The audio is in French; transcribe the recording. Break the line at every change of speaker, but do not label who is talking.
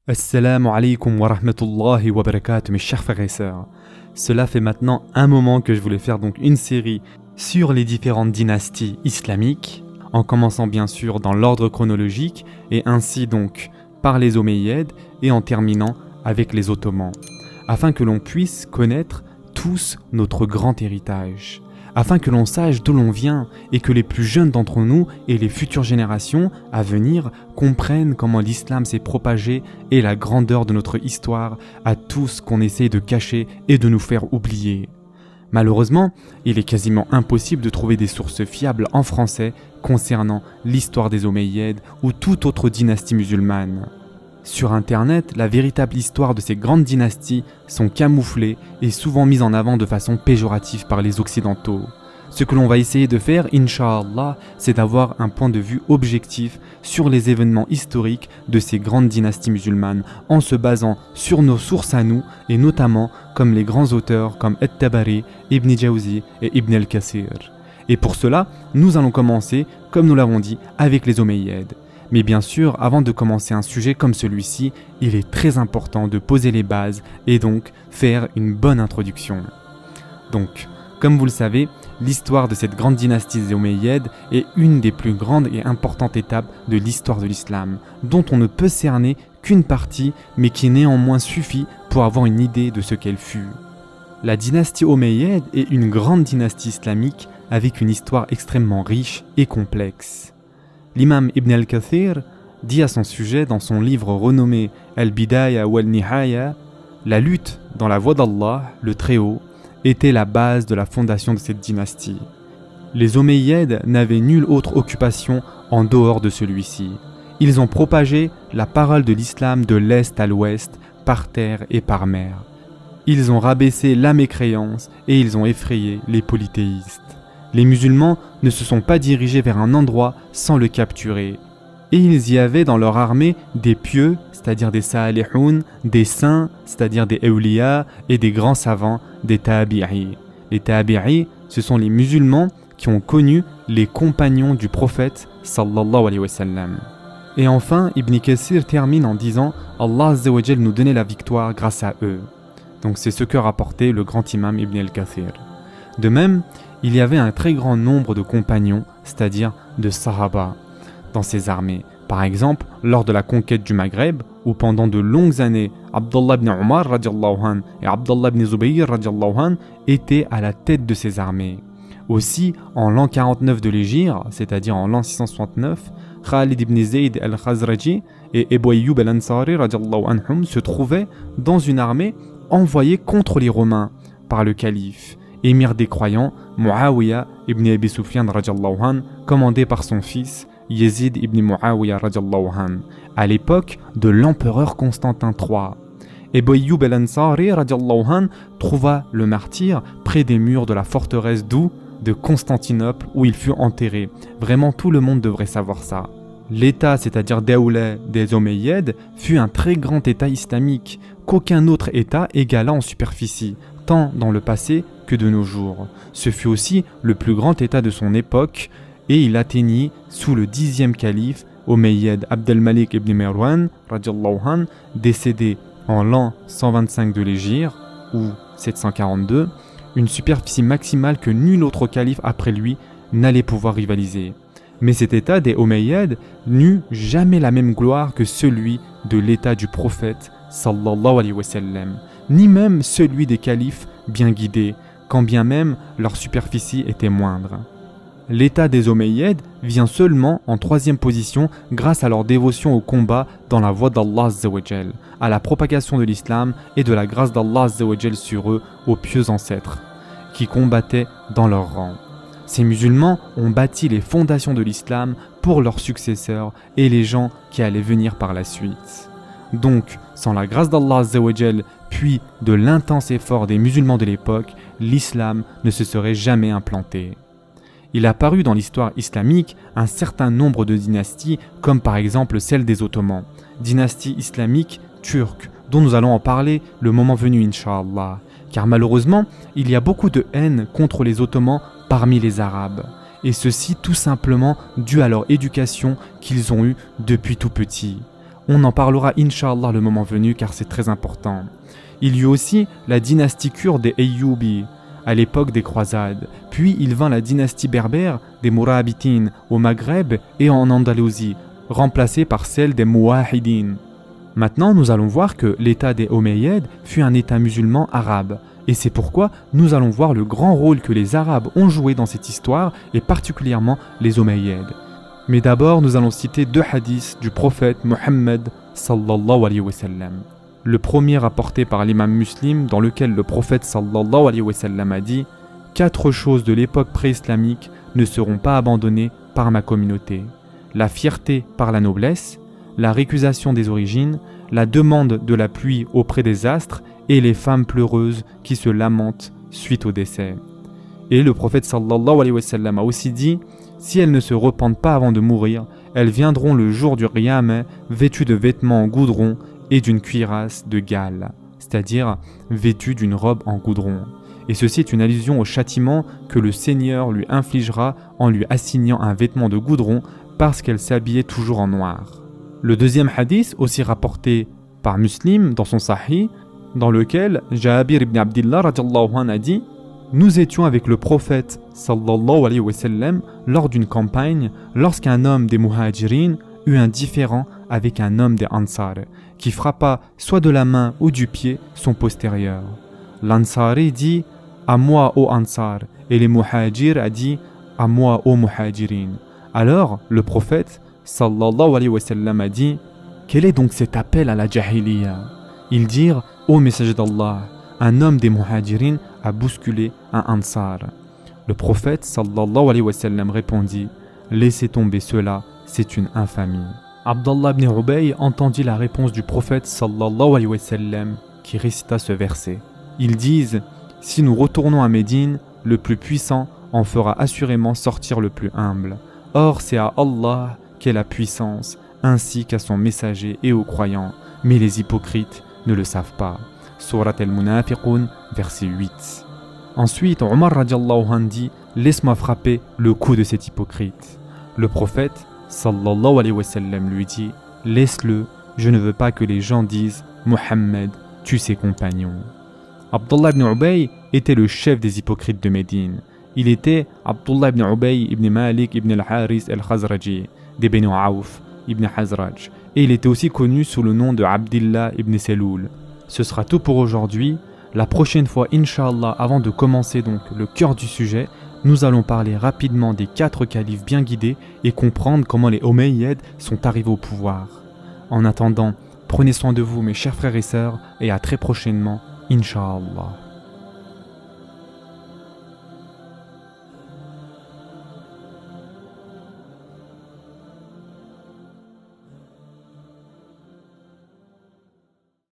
Assalamu alaikum wa rahmatullahi wa barakatuh, mes chers frères et sœurs. Cela fait maintenant un moment que je voulais faire donc une série sur les différentes dynasties islamiques, en commençant bien sûr dans l'ordre chronologique et ainsi donc par les Omeyyades et en terminant avec les Ottomans, afin que l'on puisse connaître tous notre grand héritage, afin que l'on sache d'où l'on vient et que les plus jeunes d'entre nous et les futures générations à venir comprennent comment l'islam s'est propagé et la grandeur de notre histoire à tout ce qu'on essaie de cacher et de nous faire oublier. Malheureusement, il est quasiment impossible de trouver des sources fiables en français concernant l'histoire des Omeyyades ou toute autre dynastie musulmane. Sur Internet, la véritable histoire de ces grandes dynasties sont camouflées et souvent mises en avant de façon péjorative par les Occidentaux. Ce que l'on va essayer de faire, Inch'Allah, c'est d'avoir un point de vue objectif sur les événements historiques de ces grandes dynasties musulmanes en se basant sur nos sources à nous et notamment comme les grands auteurs comme At-Tabari, Ibn Jawzi et Ibn al-Kathir. Et pour cela, nous allons commencer, comme nous l'avons dit, avec les Omeyyades. Mais bien sûr, avant de commencer un sujet comme celui-ci, il est très important de poser les bases et donc faire une bonne introduction. Donc, comme vous le savez, l'histoire de cette grande dynastie des Omeyyades est une des plus grandes et importantes étapes de l'histoire de l'islam, dont on ne peut cerner qu'une partie, mais qui néanmoins suffit pour avoir une idée de ce qu'elle fut. La dynastie Omeyyade est une grande dynastie islamique avec une histoire extrêmement riche et complexe. L'imam Ibn al-Kathir dit à son sujet dans son livre renommé Al-Bidaya wa al-Nihaya, la lutte dans la voie d'Allah, le Très-Haut, était la base de la fondation de cette dynastie. Les Omeyyades n'avaient nulle autre occupation en dehors de celui-ci. Ils ont propagé la parole de l'islam de l'est à l'ouest, par terre et par mer. Ils ont rabaissé la mécréance et ils ont effrayé les polythéistes. Les musulmans ne se sont pas dirigés vers un endroit sans le capturer. Et ils y avaient dans leur armée des pieux, c'est-à-dire des salihoun, des saints, c'est-à-dire des awliya, et des grands savants, des tabi'i. Les tabi'i, ce sont les musulmans qui ont connu les compagnons du prophète sallallahu alayhi wa sallam. Et enfin, Ibn Kathir termine en disant « Allah Azza wa Jal nous donnait la victoire grâce à eux ». Donc c'est ce que rapportait le grand imam Ibn al-Kathir. De même, il y avait un très grand nombre de compagnons, c'est-à-dire de sahaba, dans ces armées. Par exemple, lors de la conquête du Maghreb, où pendant de longues années, Abdullah ibn Omar radiallahu anh, et Abdullah ibn Zubayr radiallahu anh, étaient à la tête de ces armées. Aussi, en l'an 49 de l'Hégire, c'est-à-dire en l'an 669, Khalid ibn Zayd al-Khazraji et Ebu Ayyub al-Ansari radiallahu anhum se trouvaient dans une armée envoyée contre les Romains par le calife, émir des croyants, Muawiyah ibn Abi Sufyan radiallahu anh, commandé par son fils Yazid ibn Muawiyah radiallahu anh, à l'époque de l'empereur Constantin III. Ebu Ayyub al-Ansari radiallahu anh trouva le martyr près des murs de la forteresse de Constantinople où il fut enterré. Vraiment tout le monde devrait savoir ça. L'état, c'est-à-dire Dawla des Omeyyades, fut un très grand état islamique qu'aucun autre état égala en superficie, tant dans le passé que de nos jours. Ce fut aussi le plus grand état de son époque et il atteignit sous le 10e calife Omeyyade Abdelmalik ibn Marwan radiallahu anh, décédé en l'an 125 de l'Hégire ou 742, une superficie maximale que nul autre calife après lui n'allait pouvoir rivaliser. Mais cet état des Omeyyades n'eut jamais la même gloire que celui de l'état du prophète sallallahu alayhi wa sallam, ni même celui des califes bien guidés, quand bien même leur superficie était moindre. L'état des Omeyyades vient seulement en 3e position grâce à leur dévotion au combat dans la voie d'Allah Azza wa Jal, à la propagation de l'islam et de la grâce d'Allah Azza wa Jal sur eux, aux pieux ancêtres, qui combattaient dans leur rang. Ces musulmans ont bâti les fondations de l'islam pour leurs successeurs et les gens qui allaient venir par la suite. Donc, sans la grâce d'Allah Azza wa Jal, puis de l'intense effort des musulmans de l'époque, l'islam ne se serait jamais implanté. Il a apparu dans l'histoire islamique un certain nombre de dynasties, comme par exemple celle des Ottomans, dynastie islamique turque, dont nous allons en parler le moment venu, Inch'Allah. Car malheureusement, il y a beaucoup de haine contre les Ottomans parmi les Arabes, et ceci tout simplement dû à leur éducation qu'ils ont eue depuis tout petit. On en parlera Inch'Allah le moment venu car c'est très important. Il y eut aussi la dynastie kurde des Ayyoubi à l'époque des croisades, puis il vint la dynastie berbère des Mourabitines au Maghreb et en Andalousie, remplacée par celle des Mouahidines. Maintenant, nous allons voir que l'état des Omeyyades fut un état musulman arabe, et c'est pourquoi nous allons voir le grand rôle que les Arabes ont joué dans cette histoire, et particulièrement les Omeyyades. Mais d'abord, nous allons citer 2 hadiths du prophète Mohammed sallallahu alayhi wa sallam. Le premier rapporté par l'imam Muslim, dans lequel le prophète sallallahu alayhi wa sallam a dit « 4 choses de l'époque pré-islamique ne seront pas abandonnées par ma communauté. La fierté par la noblesse, la récusation des origines, la demande de la pluie auprès des astres et les femmes pleureuses qui se lamentent suite au décès. » Et le prophète sallallahu alayhi wa sallam a aussi dit « Si elles ne se repentent pas avant de mourir, elles viendront le jour du Qiyamah vêtues de vêtements en goudron et d'une cuirasse de gale, c'est-à-dire vêtues d'une robe en goudron. Et ceci est une allusion au châtiment que le Seigneur lui infligera en lui assignant un vêtement de goudron parce qu'elle s'habillait toujours en noir. » Le deuxième hadith, aussi rapporté par Muslim dans son Sahih, dans lequel Jabir ibn Abdillah radiyallahu anhu a dit « Nous étions avec le prophète sallallahu alayhi wa sallam lors d'une campagne lorsqu'un homme des Muhajirin eut un différend avec un homme des Ansar qui frappa soit de la main ou du pied son postérieur. L'Ansari dit « À moi, ô Ansar » et les Muhajir a dit « À moi, ô Muhajirin ». Alors le prophète sallallahu alayhi wa sallam a dit « Quel est donc cet appel à la jahiliya ?» Ils dirent « Ô messager d'Allah, un homme des Muhajirin a bousculé un Ansar. » Le prophète sallallahu alayhi wa sallam répondit « Laissez tomber cela, c'est une infamie. » Abdallah ibn Ubay entendit la réponse du prophète sallallahu alayhi wa sallam qui récita ce verset. Ils disent « Si nous retournons à Médine, le plus puissant en fera assurément sortir le plus humble. Or c'est à Allah qu'est la puissance, ainsi qu'à son messager et aux croyants, mais les hypocrites ne le savent pas. » Surat al-Munafiqun, verset 8. Ensuite, Omar radiallahu anhu dit « Laisse-moi frapper le coup de cet hypocrite. » Le prophète sallallahu alayhi wa sallam lui dit « Laisse-le, je ne veux pas que les gens disent « Mohammed tue ses compagnons. » Abdullah ibn Ubay était le chef des hypocrites de Médine. Il était Abdullah ibn Ubay ibn Malik ibn al-Haris al-Khazraji, des Benu Aouf ibn Hazraj, et il était aussi connu sous le nom de Abdillah ibn Seloul. Ce sera tout pour aujourd'hui. La prochaine fois, Inch'Allah, avant de commencer donc le cœur du sujet, nous allons parler rapidement des 4 califes bien guidés et comprendre comment les Omeyyades sont arrivés au pouvoir. En attendant, prenez soin de vous mes chers frères et sœurs et à très prochainement, Inch'Allah.